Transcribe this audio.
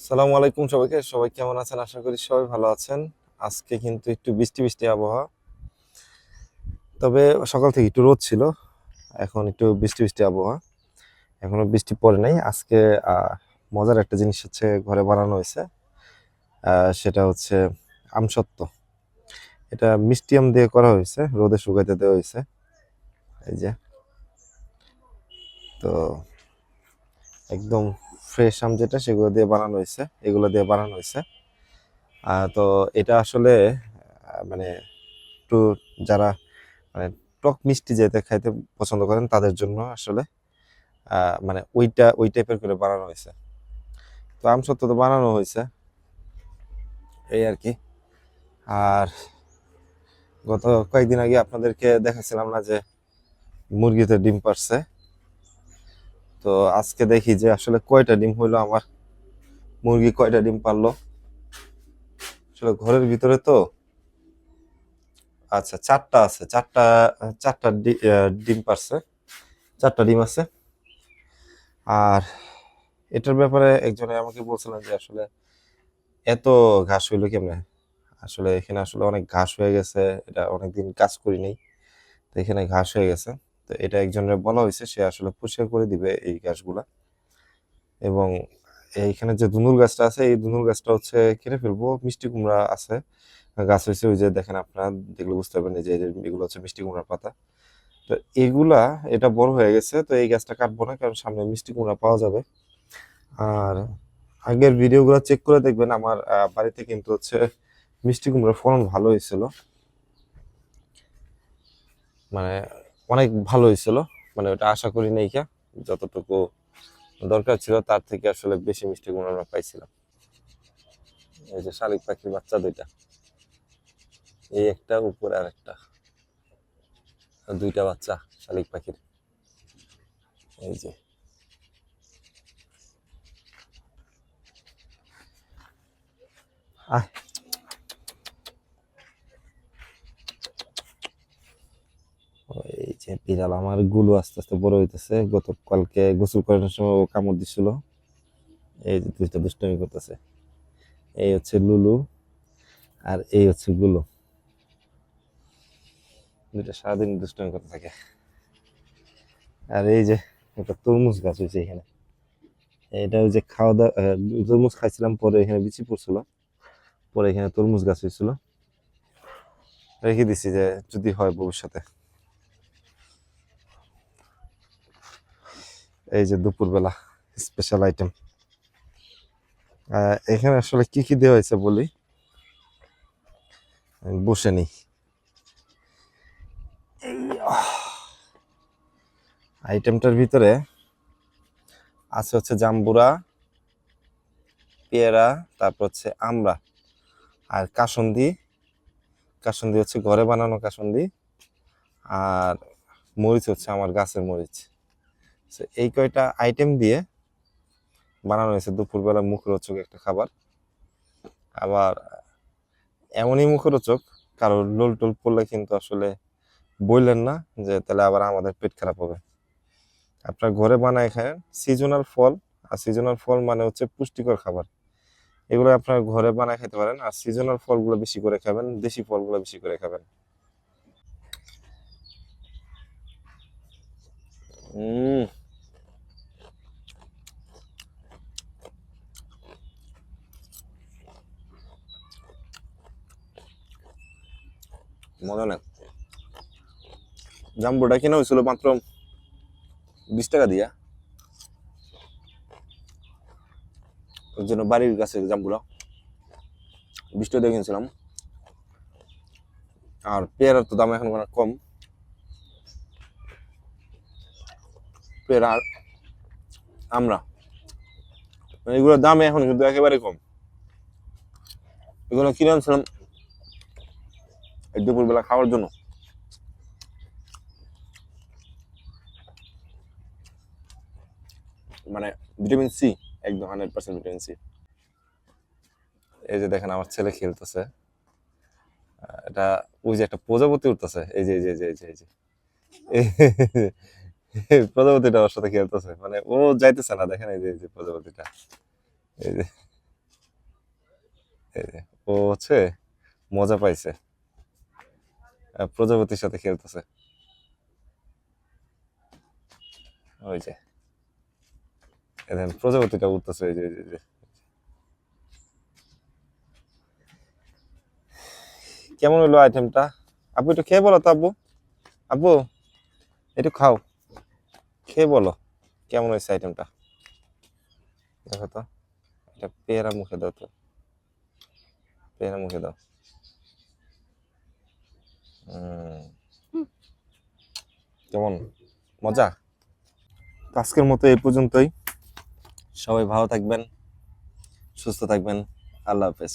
সালামু আলাইকুম সবাইকে। সবাই কেমন আছেন? আশা করি সবাই ভালো আছেন। আজকে কিন্তু একটু বৃষ্টি বৃষ্টি আবহাওয়া। তবে সকাল থেকে একটু রোদ ছিল। এখন একটু বৃষ্টি বৃষ্টি আবহাওয়া। এখনো বৃষ্টি পড়ে নাই। আজকে মজার একটা জিনিস হচ্ছে ঘরে বানানো হয়েছে। সেটা হচ্ছে আমসত্ত্ব। এটা মিষ্টি আম দিয়ে করা হয়েছে, রোদে শুকাইতে দেওয়া হয়েছে। এই যে, তো একদম ফ্রেশ আম যেটা সেগুলো দিয়ে বানানো হয়েছে, এগুলো দিয়ে বানানো হয়েছে। তো এটা আসলে মানে একটু যারা মানে টক মিষ্টি যেটা খাইতে পছন্দ করেন তাদের জন্য আসলে মানে ওই টাইপের করে বানানো হয়েছে। তো আমসত্ত্ব তো বানানো হয়েছে, এই আর কি। আর গত কয়েকদিন আগে আপনাদেরকে দেখাচ্ছিলাম না যে মুরগিতে ডিম পারছে। তো আজকে দেখি যে আসলে কয়টা ডিম হইলো, আমার মুরগি কয়টা ডিম পারলো। আসলে ঘরের ভিতরে তো আচ্ছা চারটা আছে, চারটা ডিম পারছে, চারটা ডিম আছে। আর এটার ব্যাপারে একজনে আমাকে বলছিলেন যে আসলে এত ঘাস হইলো কেমনে। আসলে এখানে আসলে অনেক ঘাস হয়ে গেছে, এটা অনেকদিন কাজ করি নাই, তো এখানে ঘাস হয়ে গেছে। তো এটা একজনের বলা হয়েছে, সে আসলে পরিষ্কার করে দিবে এই ঘাসগুলা। এবং এইখানে যে ধুনুর গাছটা আছে, এই ধুনুর গাছটা হচ্ছে কেটে ফেলবো। মিষ্টি কুমড়া আছে, গাছ হয়েছে, ওই যে দেখেন আপনারা দেখলে বুঝতে পারবেন যে এগুলো হচ্ছে মিষ্টি কুমড়ার পাতা। তো এগুলা এটা বড় হয়ে গেছে, তো এই গাছটা কাটবো না, কারণ সামনে মিষ্টি কুমড়া পাওয়া যাবে। আর আগের ভিডিওগুলো চেক করে দেখবেন, আমার বাড়িতে কিন্তু হচ্ছে মিষ্টি কুমড়ার ফলন ভালো হয়েছিল, মানে অনেক ভালো হয়েছিল। মানে ওটা আশা করি নাই কা, যতটুকু দরকার ছিল তার থেকে আসলে বেশি মিষ্টি কুমড়া আমরা পাইছিলাম। এই যে শালিক পাখির বাচ্চা দুইটা, এই একটা উপরে আর একটা, দুইটা বাচ্চা শালিক পাখির। এই যে আহ এই যে বিড়াল আমার গুলো আস্তে আস্তে বড় হইতেছে। গতকালকে গোসল করানোর সময় ও কামড় দিছিল। এই যে দুইটা দুষ্টামি করতেছে, এই হচ্ছে লুলু আর এই হচ্ছে গুলো। দুইটা সারাদিন দুষ্টামি করতে থাকে। আর এই যে একটা তরমুজ গাছ হয়েছে এখানে, এটা ওই যে খাওয়া দাওয়া তরমুজ খাইছিলাম, পরে এখানে বিচি পড়ছিল, পরে এখানে তরমুজ গাছ হয়েছিল, রেখে দিছি যে যদি হয় ভবিষ্যতে। এই যে দুপুরবেলা স্পেশাল আইটেম। এখানে আসলে কি কি দেওয়া হয়েছে বলি, আমি বসে নিই। আইটেমটার ভিতরে আছে হচ্ছে জাম্বুরা, পেয়ারা, তারপর হচ্ছে আমড়া, আর কাসুন্দি। কাসুন্দি হচ্ছে ঘরে বানানো কাসুন্দি। আর মরিচ হচ্ছে আমার গাছের মরিচ। তো এই কয়টা আইটেম দিয়ে বানানো হয়েছে দুপুরবেলা মুখরোচক একটা খাবার। আবার এমনই মুখরোচক, কারো লোল টোল পড়লে কিন্তু আসলে বললেন না, যে তাহলে আবার আমাদের পেট খারাপ হবে। আপনার ঘরে বানায় খান সিজনাল ফল। আর সিজনাল ফল মানে হচ্ছে পুষ্টিকর খাবার, এগুলো আপনার ঘরে বানায় খেতে পারেন। আর সিজনাল ফলগুলো বেশি করে খাবেন, দেশি ফলগুলো বেশি করে খাবেন। উম মজা না। জাম্বুটা কিনা হয়েছিল মাত্র 20 টাকা দিয়া, ওর জন্য বাড়ির কাছে জাম্বুরা 20 টাকা দিয়ে কিনছিলাম। আর পেয়ারার তো দাম এখন অনেক কম। পেয়ারা আর আমরা মানে এগুলোর দাম এখন কিন্তু একেবারে কম। এগুলো কিনে আনছিলাম এই দুপুরবেলা খাওয়ার জন্য। মানে ভিটামিন সি, একদম 100% ভিটামিন সি। এই যে দেখেন আমার ছেলে খেলতেছে, এটা ওই যে একটা প্রজাপতি উঠতেছে, এই যে এই যে এই যে এই যে এই যে এই প্রজাপতিটা ওর সাথে খেলতেছে, মানে ও যাইতেছে না, দেখেন এই যে প্রজাপতিটা, এই যে ও হচ্ছে মজা পাইছে, প্রজাপতির সাথে খেলতেছে। ওই যে দেখেন প্রজাপতিটা উঠতেছে, এই যে এই যে, এই যে। কেমন হলো আইটেমটা? আপু একটু খেয়ে বলো তো আব্বু। আব্বু একটু খাও, খেয়ে বলো কেমন হয়েছে আইটেমটা। দেখো তো, এটা পেয়ারা মুখে দাও তো, পেয়ারা মুখে দাও। কেমন মজা? তো আজকের মতো এই পর্যন্তই। সবাই ভালো থাকবেন, সুস্থ থাকবেন। আল্লাহ হাফেজ।